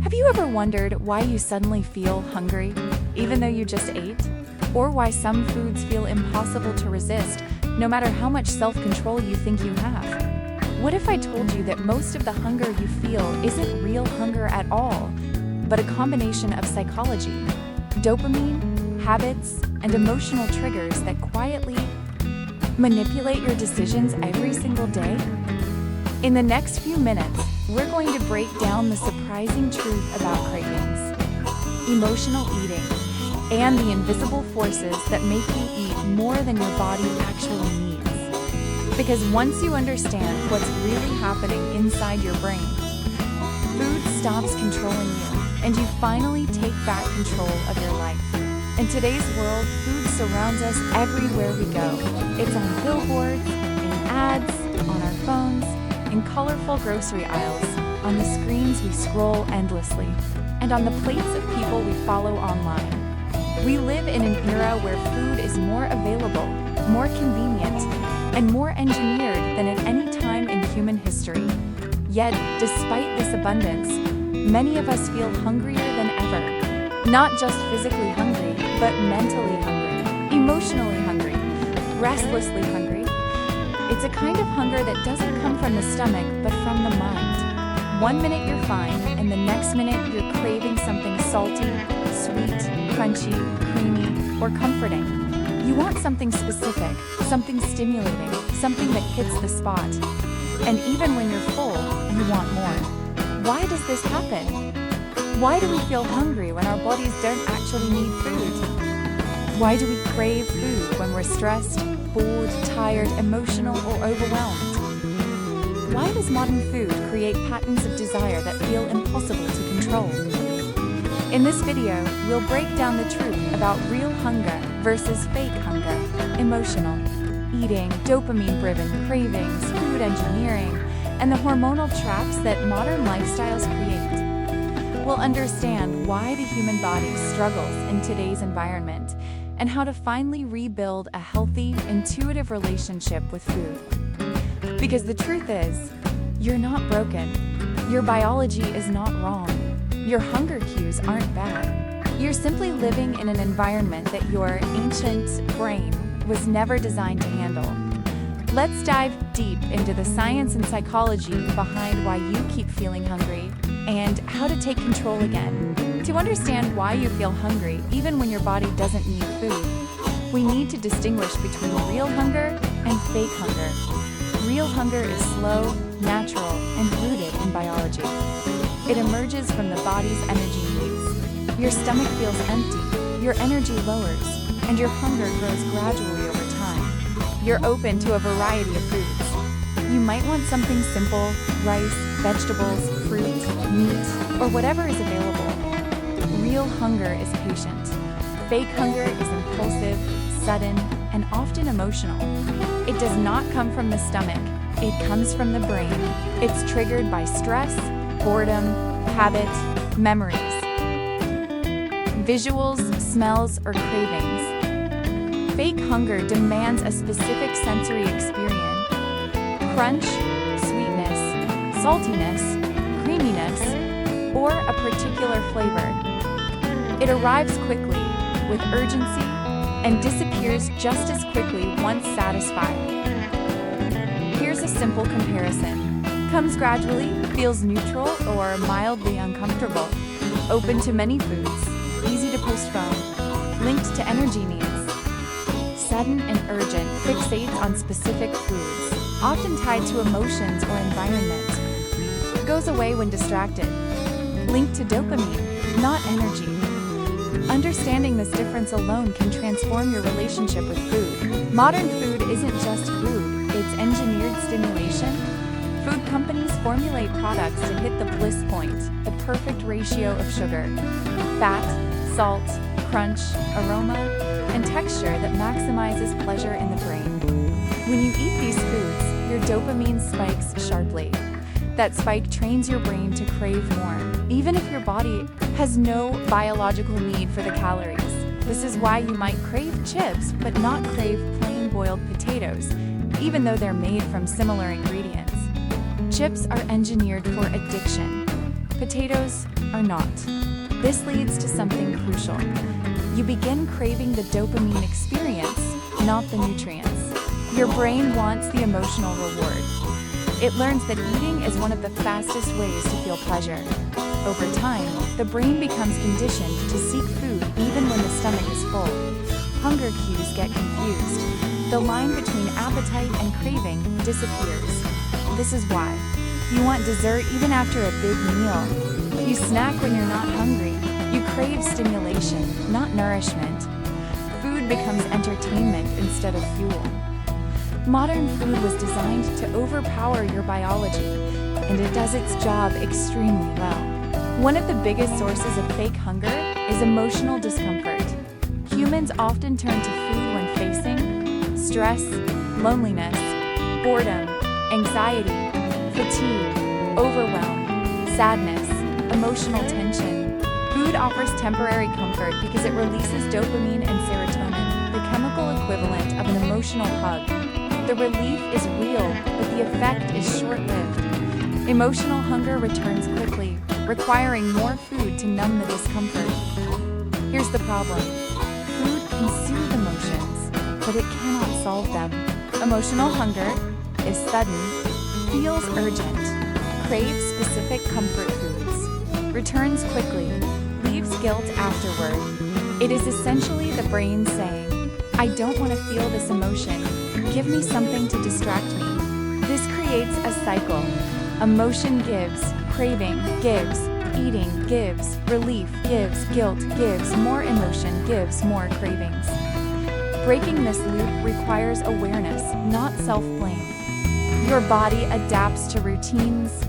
Have you ever wondered why you suddenly feel hungry, even though you just ate? Or why some foods feel impossible to resist, no matter how much self-control you think you have? What if I told you that most of the hunger you feel isn't real hunger at all, but a combination of psychology, dopamine, habits, and emotional triggers that quietly manipulate your decisions every single day? In the next few minutes, we're going to break down the surprising truth about cravings, emotional eating, and the invisible forces that make you eat more than your body actually needs. Because once you understand what's really happening inside your brain, food stops controlling you, and you finally take back control of your life. In today's world, food surrounds us everywhere we go. It's on billboards, in ads, on our phones, in colorful grocery aisles, on the screens we scroll endlessly, and on the plates of people we follow online. We live in an era where food is more available, more convenient, and more engineered than at any time in human history. Yet, despite this abundance, many of us feel hungrier than ever. Not just physically hungry, but mentally hungry, emotionally hungry, restlessly hungry. It's a kind of hunger that doesn't come from the stomach, but from the mind. One minute you're fine, and the next minute you're craving something salty, sweet, crunchy, creamy, or comforting. You want something specific, something stimulating, something that hits the spot. And even when you're full, you want more. Why does this happen? Why do we feel hungry when our bodies don't actually need food? Why do we crave food when we're stressed, bored, tired, emotional, or overwhelmed? Why does modern food create patterns of desire that feel impossible to control? In this video, we'll break down the truth about real hunger versus fake hunger, emotional eating, dopamine-driven cravings, food engineering, and the hormonal traps that modern lifestyles create. We'll understand why the human body struggles in today's environment and how to finally rebuild a healthy, intuitive relationship with food. Because the truth is, you're not broken. Your biology is not wrong. Your hunger cues aren't bad. You're simply living in an environment that your ancient brain was never designed to handle. Let's dive deep into the science and psychology behind why you keep feeling hungry and how to take control again. To understand why you feel hungry even when your body doesn't need food, we need to distinguish between real hunger and fake hunger. Real hunger is slow, natural, and rooted in biology. It emerges from the body's energy needs. Your stomach feels empty, your energy lowers, and your hunger grows gradually over time. You're open to a variety of foods. You might want something simple, rice, vegetables, fruit, meat, or whatever is available. Real hunger is patient. Fake hunger is impulsive, sudden, and often emotional. It does not come from the stomach. It comes from the brain. It's triggered by stress, boredom, habit, memories, visuals, smells, or cravings. Fake hunger demands a specific sensory experience: crunch, sweetness, saltiness, creaminess, or a particular flavor. It arrives quickly, with urgency, and disappears just as quickly once satisfied. Here's a simple comparison. Comes gradually, feels neutral or mildly uncomfortable, open to many foods, easy to postpone, linked to energy needs. Sudden and urgent, fixates on specific foods, often tied to emotions or environment. Goes away when distracted, linked to dopamine, not energy. Understanding this difference alone can transform your relationship with food. Modern food isn't just food, it's engineered stimulation. Food companies formulate products to hit the bliss point, the perfect ratio of sugar, fat, salt, crunch, aroma, and texture that maximizes pleasure in the brain. When you eat these foods, your dopamine spikes sharply. That spike trains your brain to crave more, even if your body has no biological need for the calories. This is why you might crave chips, but not crave plain boiled potatoes, even though they're made from similar ingredients. Chips are engineered for addiction. Potatoes are not. This leads to something crucial. You begin craving the dopamine experience, not the nutrients. Your brain wants the emotional reward. It learns that eating is one of the fastest ways to feel pleasure. Over time, the brain becomes conditioned to seek food even when the stomach is full. Hunger cues get confused. The line between appetite and craving disappears. This is why you want dessert even after a big meal. You snack when you're not hungry. You crave stimulation, not nourishment. Food becomes entertainment instead of fuel. Modern food was designed to overpower your biology, and it does its job extremely well. One of the biggest sources of fake hunger is emotional discomfort. Humans often turn to food when facing stress, loneliness, boredom, anxiety, fatigue, overwhelm, sadness, emotional tension. Food offers temporary comfort because it releases dopamine and serotonin, the chemical equivalent of an emotional hug. The relief is real, but the effect is short-lived. Emotional hunger returns quickly, requiring more food to numb the discomfort. Here's the problem. Food can soothe emotions, but it cannot solve them. Emotional hunger is sudden, feels urgent, craves specific comfort foods, returns quickly, leaves guilt afterward. It is essentially the brain saying, I don't want to feel this emotion. Give me something to distract me. This creates a cycle. Emotion gives, craving gives, eating gives, relief gives, guilt gives, more emotion gives, more cravings. Breaking this loop requires awareness, not self-blame. Your body adapts to routines.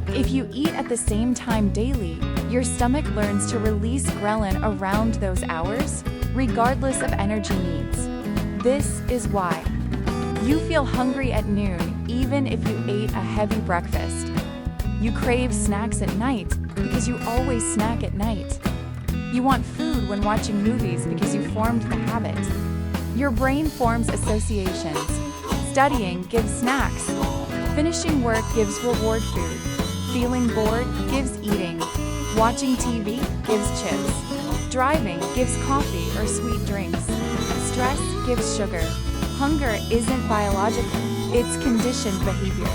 If you eat at the same time daily, your stomach learns to release ghrelin around those hours, regardless of energy needs. This is why you feel hungry at noon, even if you ate a heavy breakfast. You crave snacks at night because you always snack at night. You want food when watching movies because you formed the habit. Your brain forms associations. Studying gives snacks. Finishing work gives reward food. Feeling bored gives eating. Watching TV gives chips. Driving gives coffee or sweet drinks. Stress gives sugar. Hunger isn't biological, it's conditioned behavior.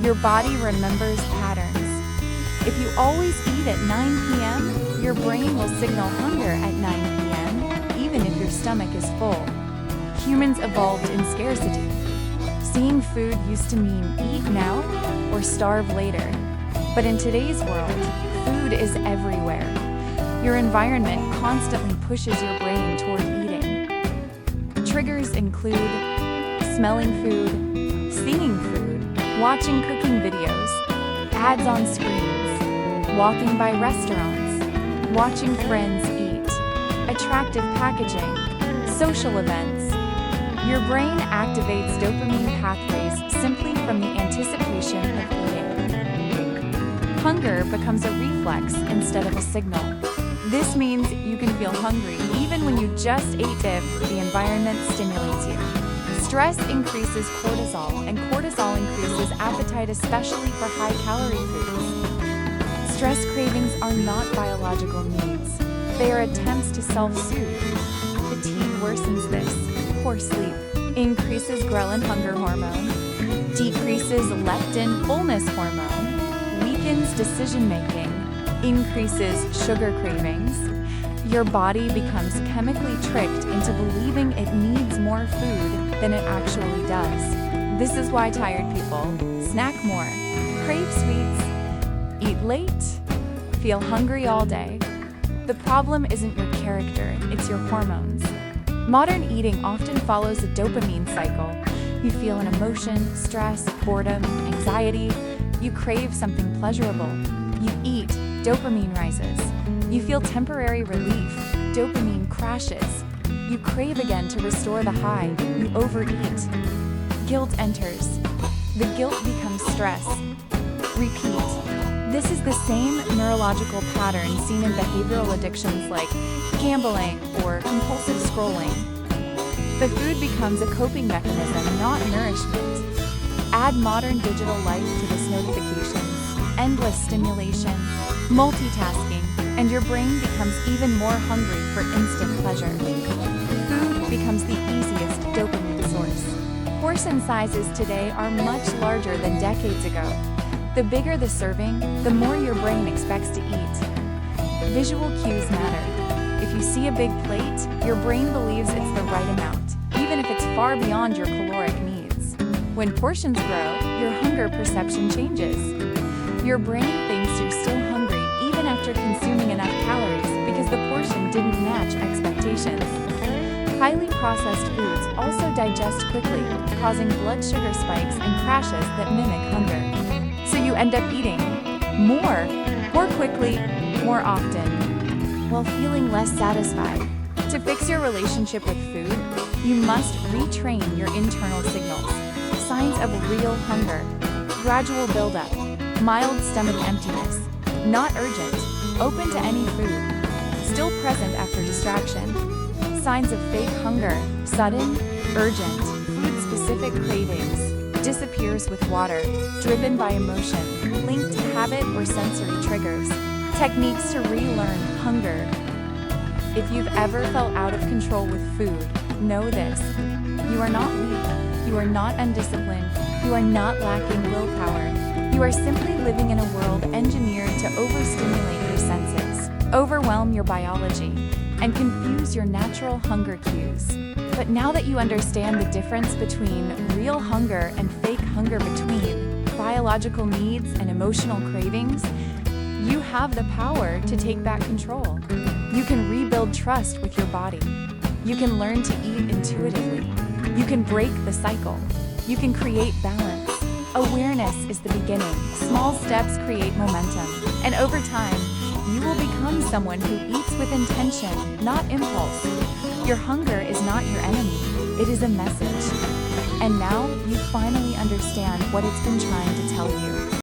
Your body remembers patterns. If you always eat at 9 p.m., your brain will signal hunger at 9 p.m., even if your stomach is full. Humans evolved in scarcity. Seeing food used to mean eat now or starve later. But in today's world, food is everywhere. Your environment constantly pushes your brain toward eating. Triggers include smelling food, seeing food, watching cooking videos, ads on screens, walking by restaurants, watching friends eat, attractive packaging, social events. Your brain activates dopamine pathways simply from the anticipation of eating. Hunger becomes a reflex instead of a signal. This means you can feel hungry even when you just ate if the environment stimulates you. Stress increases cortisol, and cortisol increases appetite, especially for high-calorie foods. Stress cravings are not biological needs. They are attempts to self-soothe. Fatigue worsens this. Poor sleep increases ghrelin hunger hormone, decreases leptin fullness hormone, weakens decision-making, increases sugar cravings. Your body becomes chemically tricked into believing it needs more food than it actually does. This is why tired people snack more, crave sweets, eat late, feel hungry all day. The problem isn't your character, it's your hormones. Modern eating often follows a dopamine cycle. You feel an emotion, stress, boredom, anxiety. You crave something pleasurable. You eat, dopamine rises. You feel temporary relief. Dopamine crashes. You crave again to restore the high. You overeat. Guilt enters. The guilt becomes stress. Repeat. This is the same neurological pattern seen in behavioral addictions like gambling or compulsive scrolling. The food becomes a coping mechanism, not nourishment. Add modern digital life to this notifications, endless stimulation, multitasking, and your brain becomes even more hungry for instant pleasure. Food becomes the easiest dopamine source. Portion sizes today are much larger than decades ago. The bigger the serving, the more your brain expects to eat. Visual cues matter. If you see a big plate, your brain believes it's the right amount, even if it's far beyond your caloric needs. When portions grow, your hunger perception changes. Your brain thinks you're still hungry even after consuming enough calories because the portion didn't match expectations. Highly processed foods also digest quickly, causing blood sugar spikes and crashes that mimic hunger. So you end up eating more quickly, more often, while feeling less satisfied. To fix your relationship with food, you must retrain your internal signals. Signs of real hunger: gradual buildup, mild stomach emptiness, not urgent, open to any food, still present after distraction. Signs of fake hunger: sudden, urgent, food-specific cravings, disappears with water, driven by emotion, linked to habit or sensory triggers. Techniques to relearn hunger. If you've ever felt out of control with food, know this: you are not weak, you are not undisciplined, you are not lacking willpower. You are simply living in a world engineered to overstimulate your senses, overwhelm your biology, and confuse your natural hunger cues. But now that you understand the difference between real hunger and fake hunger, between biological needs and emotional cravings, you have the power to take back control. You can rebuild trust with your body. You can learn to eat intuitively. You can break the cycle. You can create balance. Awareness is the beginning. Small steps create momentum. And over time, you will become someone who eats with intention, not impulse. Your hunger is not your enemy. It is a message. And now you finally understand what it's been trying to tell you.